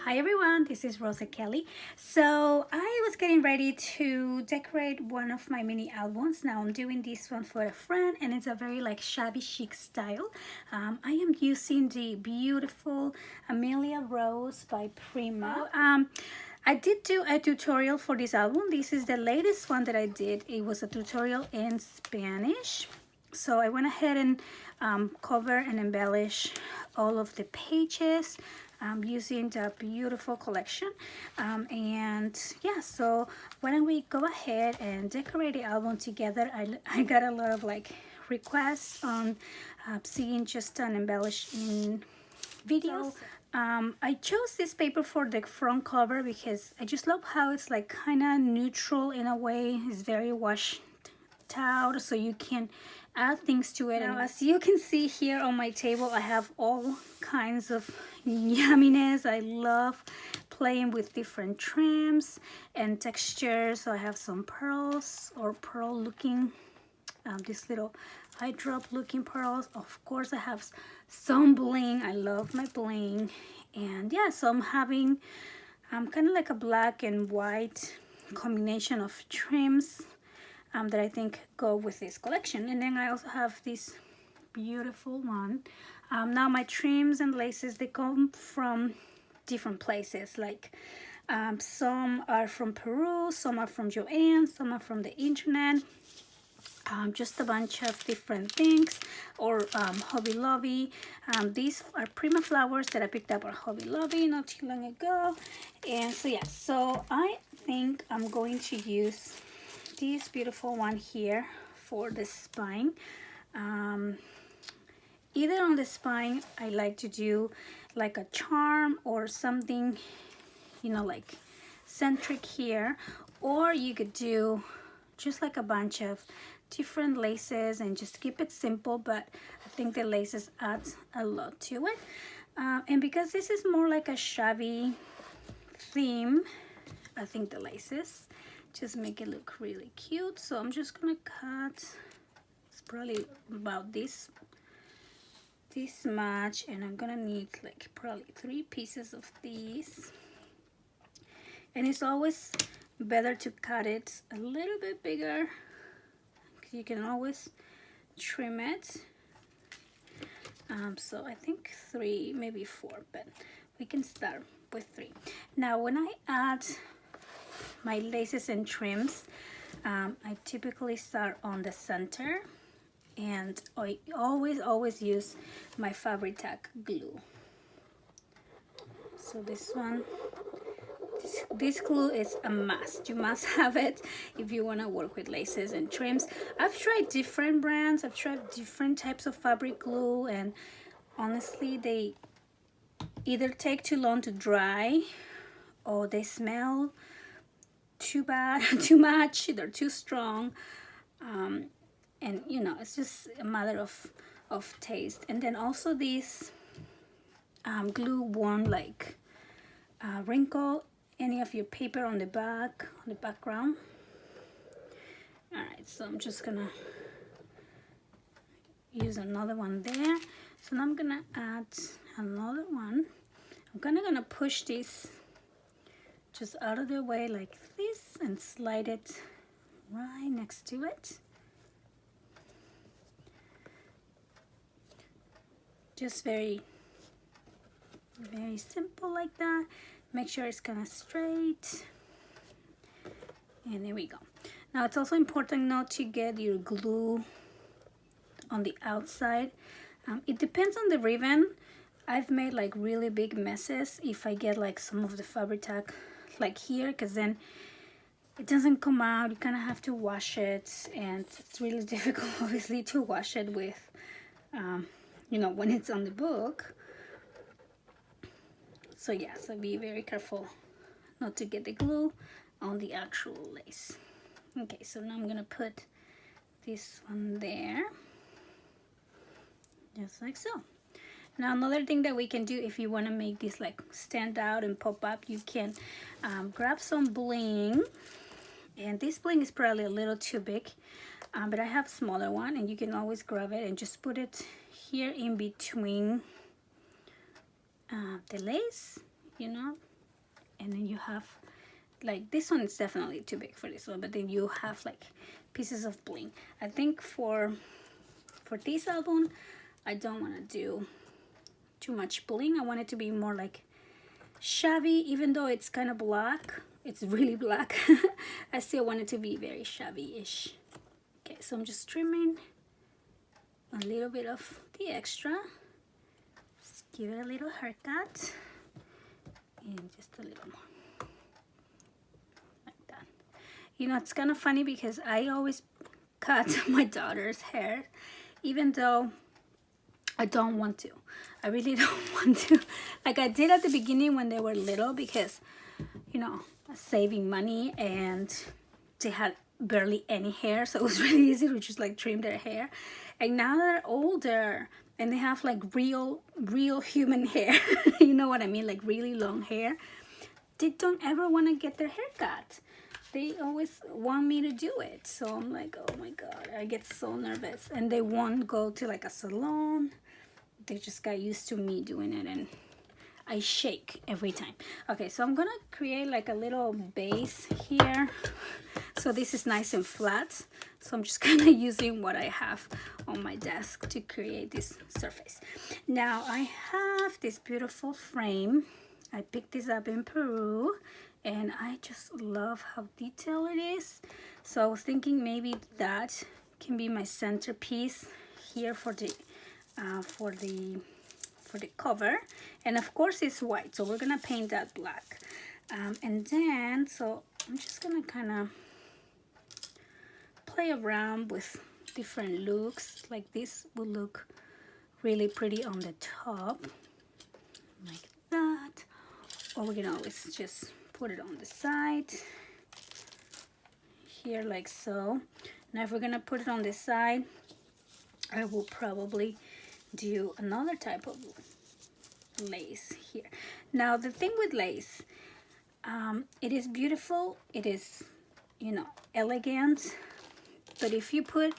Hi everyone, this is Rosa Kelly. So I was getting ready to decorate one of my mini albums. Now I'm doing this one for a friend and it's a very like shabby chic style. I am using the beautiful Amelia Rose by Prima. I did do a tutorial for this album. This is the latest one that I did. It was a tutorial in Spanish. So I went ahead and cover and embellish all of the pages using the beautiful collection. And yeah, so why don't we go ahead and decorate the album together. I got a lot of like requests on seeing just an embellishing videos. I chose this paper for the front cover because I just love how it's like kind of neutral in a way. It's very washed out, so you can add things to it. Now, as you can see here on my table, I have all kinds of yumminess. I love playing with different trims and textures. So I have some pearls or pearl looking, these little eye drop looking pearls. Of course, I have some bling. I love my bling. And yeah, so I'm having kind of like a black and white combination of trims that I think go with this collection. And then I also have this beautiful one. Now my trims and laces, they come from different places. Like some are from Peru, some are from Joanne, some are from the internet. Just a bunch of different things, or Hobby Lobby. These are Prima flowers that I picked up at Hobby Lobby not too long ago. And so yeah, so I think I'm going to use this beautiful one here for the spine. Either on the spine, I like to do like a charm or something, you know, like centric here, or you could do just like a bunch of different laces and just keep it simple, but I think the laces add a lot to it. And because this is more like a shabby theme, I think the laces just make it look really cute. So I'm just gonna cut, it's probably about this much, and I'm gonna need like probably 3 pieces of these. And it's always better to cut it a little bit bigger, because you can always trim it. So I think 3, maybe 4, but we can start with 3. Now when I add my laces and trims, I typically start on the center, and I always use my Fabri-Tac glue. So this one, this glue is a must. You must have it if you want to work with laces and trims. I've tried different brands, I've tried different types of fabric glue, and honestly they either take too long to dry, or they smell too bad, too much, they're too strong, and you know, it's just a matter of taste. And then also this glue won't like wrinkle any of your paper on the back, on the background. All right, so I'm just gonna use another one there. So now I'm gonna add another one. I'm gonna push this just out of the way like this and slide it right next to it. Just very simple like that. Make sure it's kind of straight, and there we go. Now it's also important not to get your glue on the outside. It depends on the ribbon. I've made like really big messes if I get like some of the Fabri-Tac like here, because then it doesn't come out. You kind of have to wash it, and it's really difficult obviously to wash it with you know, when it's on the book. So yeah, so be very careful not to get the glue on the actual lace. Okay, so now I'm gonna put this one there, just like so. Now another thing that we can do if you want to make this like stand out and pop up, you can grab some bling, and this bling is probably a little too big, but I have a smaller one, and you can always grab it and just put it here in between the lace, you know, and then you have like this one is definitely too big for this one, but then you have like pieces of bling. I think for this album I don't want to do too much bling. I want it to be more like shabby, even though it's kind of black. It's really black. I still want it to be very shabby-ish. Okay, so I'm just trimming a little bit of the extra. Just give it a little haircut. And just a little more. Like that. You know, it's kind of funny because I always cut my daughter's hair, even though I don't want to. I really don't want to. Like I did at the beginning when they were little because, you know, saving money, and they had barely any hair, so it was really easy to just like trim their hair. And now they're older and they have like real human hair. You know what I mean? Like really long hair. They don't ever want to get their hair cut. They always want me to do it. So I'm like, oh my God, I get so nervous. And they won't go to like a salon. They just got used to me doing it, and I shake every time. Okay, so I'm gonna create like a little base here. So this is nice and flat. So I'm just kind of using what I have on my desk to create this surface. Now I have this beautiful frame. I picked this up in Peru, and I just love how detailed it is. So I was thinking maybe that can be my centerpiece here for the cover. And of course it's white, so we're gonna paint that black. And then, so I'm just gonna kind of play around with different looks. Like this will look really pretty on the top, like that. Or we can always just put it on the side here, like so. Now if we're gonna put it on the side, I will probably do another type of lace here. Now the thing with lace, it is beautiful, it is, you know, elegant, but if you put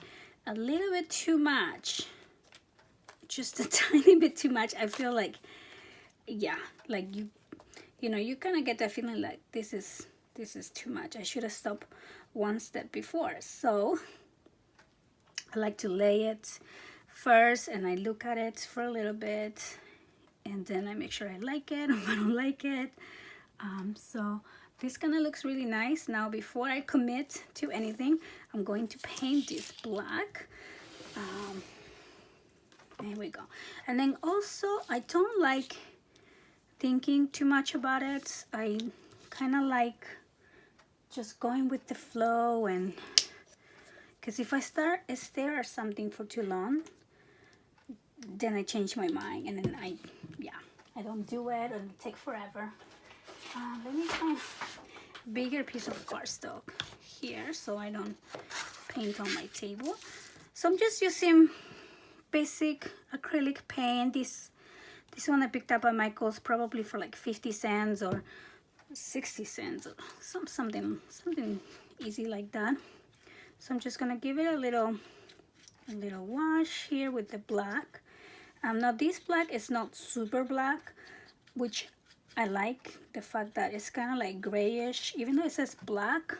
a little bit too much, just a tiny bit too much, I feel like, yeah, like you know, you kind of get that feeling like this is too much. I should have stopped one step before. So I like to lay it first, and I look at it for a little bit, and then I make sure I like it or if I don't like it. So this kind of looks really nice. Now before I commit to anything, I'm going to paint this black. There we go. And then also, I don't like thinking too much about it. I kind of like just going with the flow, and because if I stare at something for too long, then I change my mind, and then I don't do it, and it take forever. Let me find a bigger piece of cardstock here so I don't paint on my table. So I'm just using basic acrylic paint. This one I picked up at Michael's, probably for like 50 cents or 60 cents or something easy like that. So I'm just gonna give it a little wash here with the black. Now this black is not super black, which I like the fact that it's kind of like grayish, even though it says black.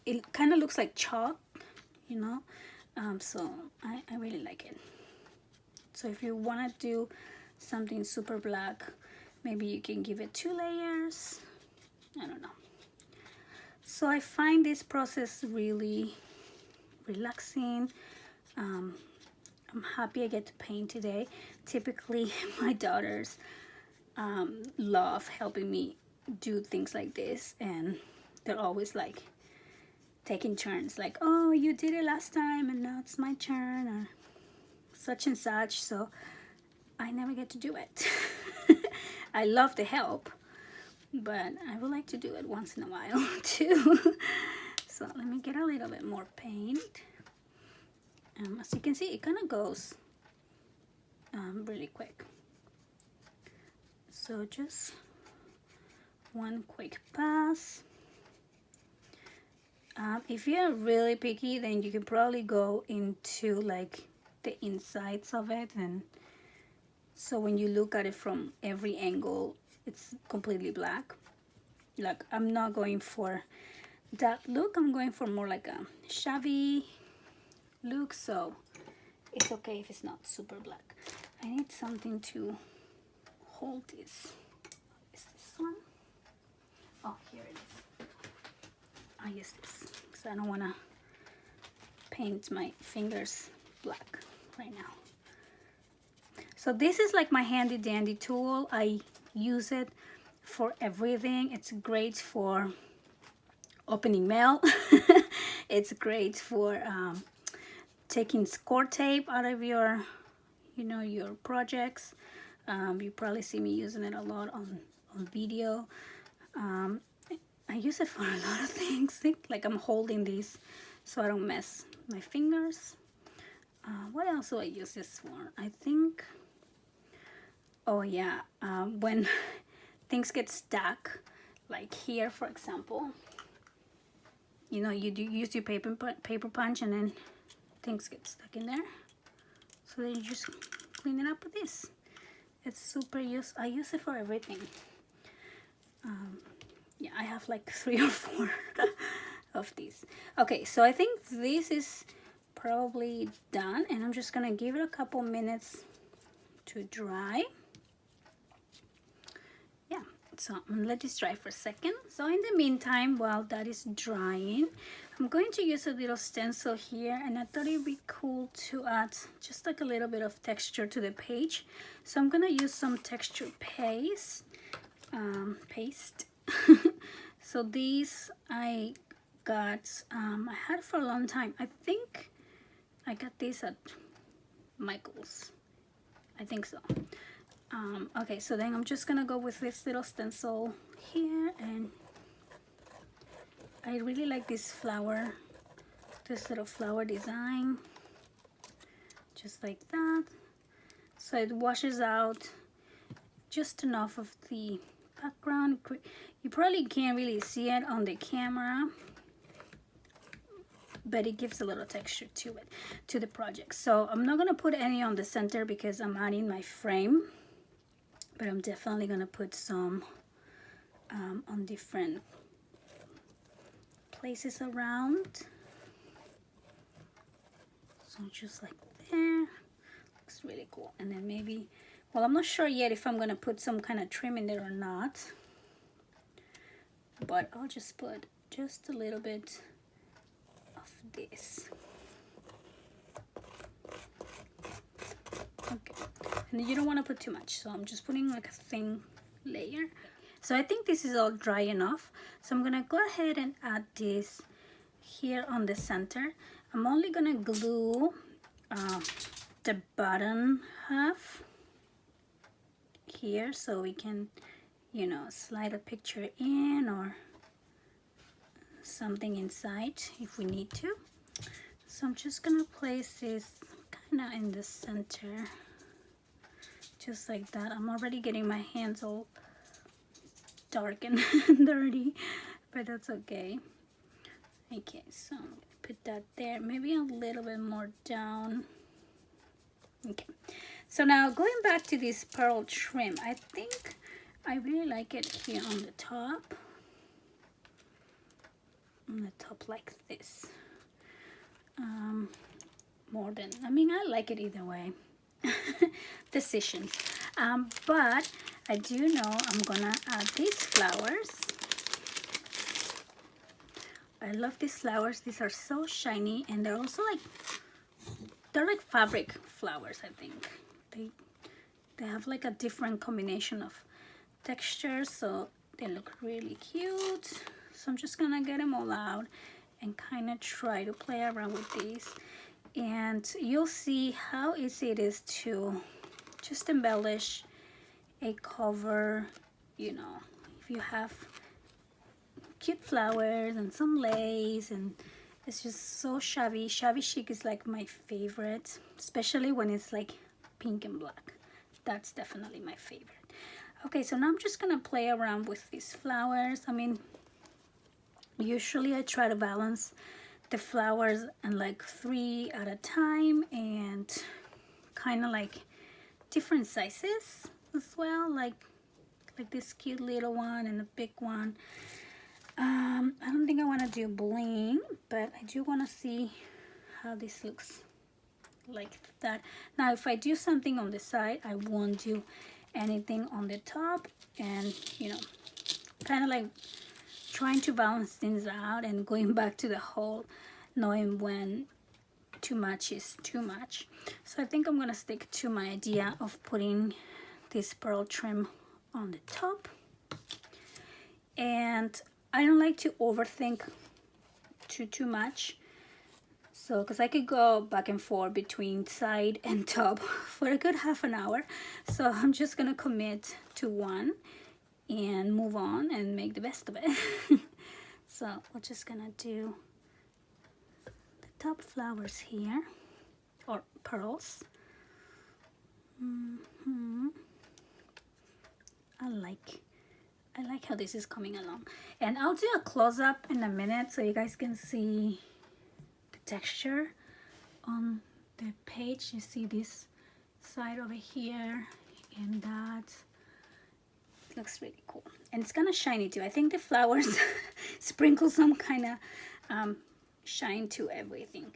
It kind of looks like chalk, you know. So I really like it. So if you want to do something super black, maybe you can give it 2 layers. I don't know. So I find this process really relaxing. I'm happy I get to paint today. Typically my daughters love helping me do things like this, and they're always like taking turns, like, oh, you did it last time and now it's my turn, or such and such. So I never get to do it. I love the help, but I would like to do it once in a while too. So let me get a little bit more paint. As you can see, it kind of goes really quick. So just one quick pass. If you're really picky, then you can probably go into like the insides of it and so when you look at it from every angle, it's completely black. Like, I'm not going for that look. I'm going for more like a shabby look, so it's okay if it's not super black. I need something to hold this. Is this one? Oh, here it is. I'll use this because I don't want to paint my fingers black right now. So this is like my handy dandy tool. I use it for everything. It's great for opening mail. It's great for taking score tape out of your, you know, your projects. You probably see me using it a lot on video. I use it for a lot of things. Like I'm holding these so I don't mess my fingers. What else do I use this for? I think, oh yeah, when things get stuck, like here for example, you know, you do use your paper punch and then things get stuck in there, so then you just clean it up with this. It's super I use it for everything. Yeah, I have like 3 or 4 of these. Okay, so I think this is probably done, and I'm just gonna give it a couple minutes to dry. Yeah, so I'm gonna let this dry for a second. So in the meantime, while that is drying, I'm going to use a little stencil here, and I thought it'd be cool to add just like a little bit of texture to the page. So I'm gonna use some texture paste. So these I got, I had for a long time. I think I got these at Michael's. I think so. Okay, so then I'm just gonna go with this little stencil here, and I really like this flower, this little flower design, just like that. So it washes out just enough of the background. You probably can't really see it on the camera, but it gives a little texture to it, to the project. So I'm not gonna put any on the center because I'm adding my frame, but I'm definitely gonna put some on different places around. So just like there, looks really cool. And then maybe, well, I'm not sure yet if I'm gonna put some kind of trim in there or not, but I'll just put just a little bit of this. Okay, and you don't want to put too much, so I'm just putting like a thin layer. So I think this is all dry enough, so I'm gonna go ahead and add this here on the center. I'm only gonna glue the bottom half here, so we can, you know, slide a picture in or something inside if we need to. So I'm just gonna place this kind of in the center, just like that. I'm already getting my hands all dark and dirty, but that's okay. Okay, so I'm gonna put that there, maybe a little bit more down. Okay, so now going back to this pearl trim, I think I really like it here on the top. On the top like this. More than, I mean, I like it either way. Decisions. But I do know I'm gonna add these flowers. I love these flowers. These are so shiny, and they're also like, they're like fabric flowers, I think. They have like a different combination of textures, so they look really cute. So I'm just gonna get them all out and kind of try to play around with these, and you'll see how easy it is to just embellish a cover. You know, if you have cute flowers and some lace, and it's just so shabby. Shabby chic is like my favorite, especially when it's like pink and black. That's definitely my favorite. Okay, so now I'm just gonna play around with these flowers. I mean, usually I try to balance the flowers and like 3 at a time, and kind of like different sizes as well, like this cute little one and a big one. I don't think I want to do bling, but I do want to see how this looks like that. Now if I do something on the side, I won't do anything on the top, and you know, kind of like trying to balance things out and going back to the whole knowing when too much is too much. So I think I'm gonna stick to my idea of putting this pearl trim on the top, and I don't like to overthink too much. So, because I could go back and forth between side and top for a good half an hour. So I'm just gonna commit to one and move on and make the best of it. So we're just gonna do the top flowers here, or pearls. I like how this is coming along, and I'll do a close-up in a minute so you guys can see the texture on the page. You see this side over here, and that looks really cool, and it's kind of shiny too. I think the flowers sprinkle some kind of shine to everything.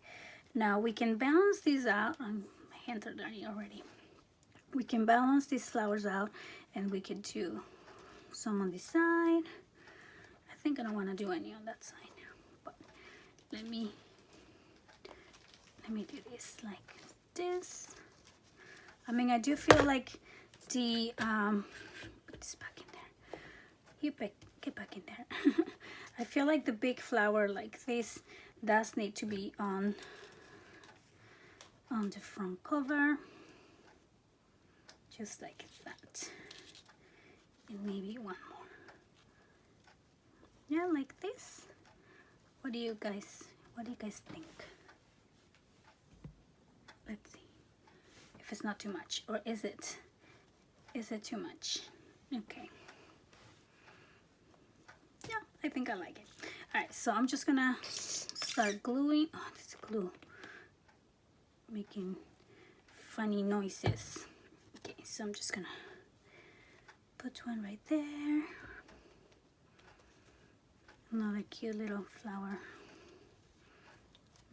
Now we can balance these out. My hands are dirty already. We can balance these flowers out, and we could do some on this side. I think I don't want to do any on that side, but let me do this like this. I mean, I do feel like the put this back in there. Get back in there. I feel like the big flower like this does need to be on the front cover, just like that. And maybe one more. Yeah, like this. What do you guys think? Let's see if it's not too much, or is it too much? Okay. Yeah, I think I like it. All right, so I'm just gonna start gluing. Oh, this glue making funny noises. Okay, so I'm just gonna put one right there. Another cute little flower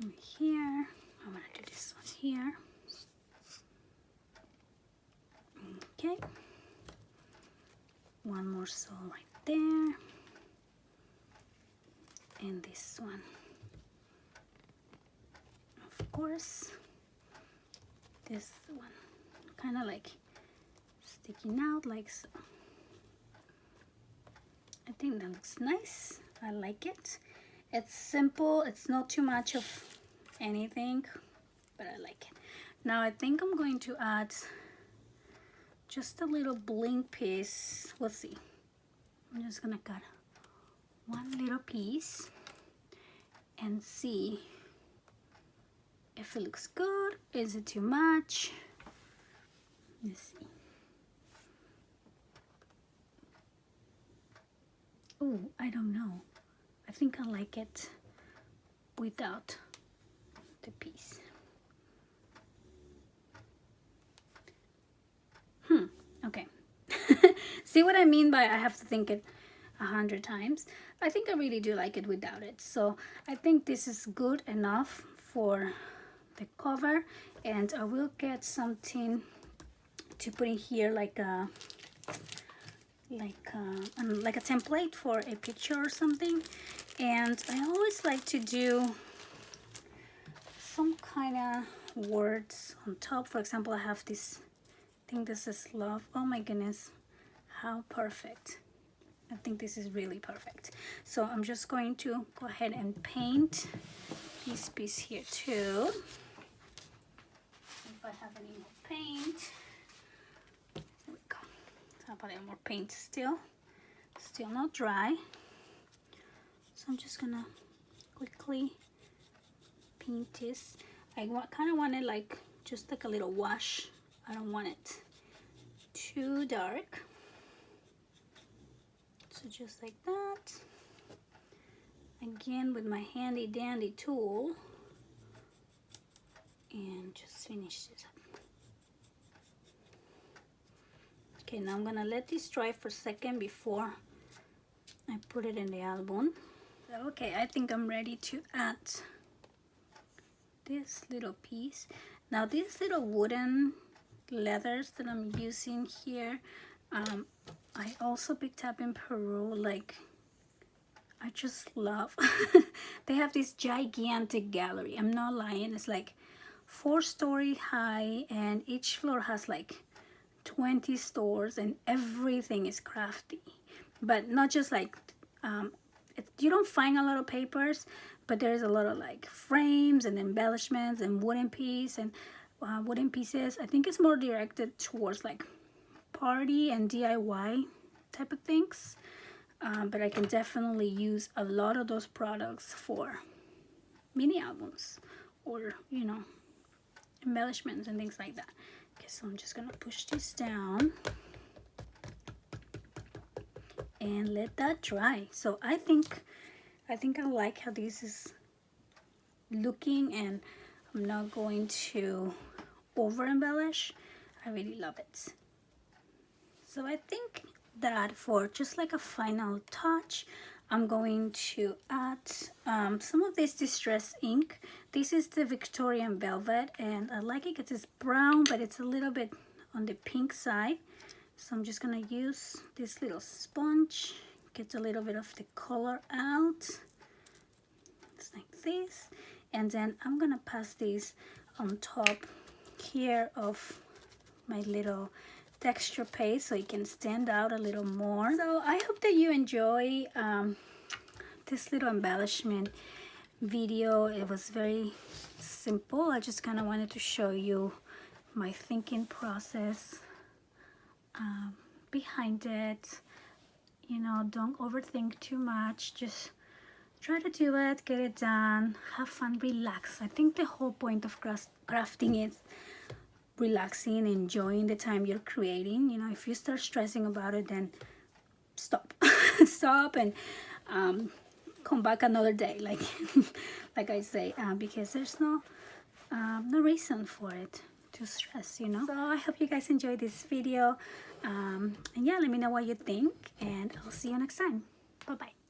in here. I'm gonna do this one here. Okay. One more soul right there. And this one, of course. This one, kind of like sticking out like so. I think that looks nice. I like it. It's simple. It's not too much of anything, but I like it. Now I think I'm going to add just a little bling piece. We'll see. I'm just gonna cut one little piece and see if it looks good. Is it too much? Let's see. Oh, I don't know. I think I like it without the piece. Okay. See what I mean by I have to think it 100 times? I think I really do like it without it. So I think this is good enough for the cover, and I will get something to put in here like a template for a picture or something. And I always like to do some kind of words on top. For example, I have this, I think this is love. Oh my goodness, how perfect. I think this is really perfect. So I'm just going to go ahead and paint this piece here too. If I have any more paint. There we go. So I'll put a little more paint still not dry. So I'm just gonna quickly paint this. I kind of want it like just like a little wash. I don't want it too dark. So just like that. Again with my handy dandy tool, and just finish this up. Okay, now I'm gonna let this dry for a second before I put it in the album. So, okay, I think I'm ready to add this little piece. Now these little wooden leathers that I'm using here, I also picked up in Peru. Like, I just love they have this gigantic gallery. I'm not lying. It's like 4-story high, and each floor has like 20 stores, and everything is crafty. But not just like you don't find a lot of papers, but there's a lot of like frames and embellishments and wooden pieces. I think it's more directed towards like party and DIY type of things. But I can definitely use a lot of those products for mini albums, or embellishments and things like that. Okay, so I'm just gonna push this down and let that dry. So I think I like how this is looking, and I'm not going to over embellish. I really love it. So I think that for just like a final touch, I'm going to add some of this distress ink. This is the Victorian Velvet, and I like it because it's brown, but it's a little bit on the pink side. So I'm just gonna use this little sponge, get a little bit of the color out. It's like this. And then I'm gonna pass this on top here of my little texture paste so it can stand out a little more. So I hope that you enjoy this little embellishment video. It was very simple. I just kind of wanted to show you my thinking process behind it. Don't overthink too much. Just try to do it, get it done, have fun, relax. I think the whole point of crafting is relaxing, enjoying the time you're creating. If you start stressing about it, then stop. Stop and come back another day, like like I say, because there's no reason for it to stress. So I hope you guys enjoyed this video, and yeah, let me know what you think, and I'll see you next time. Bye bye.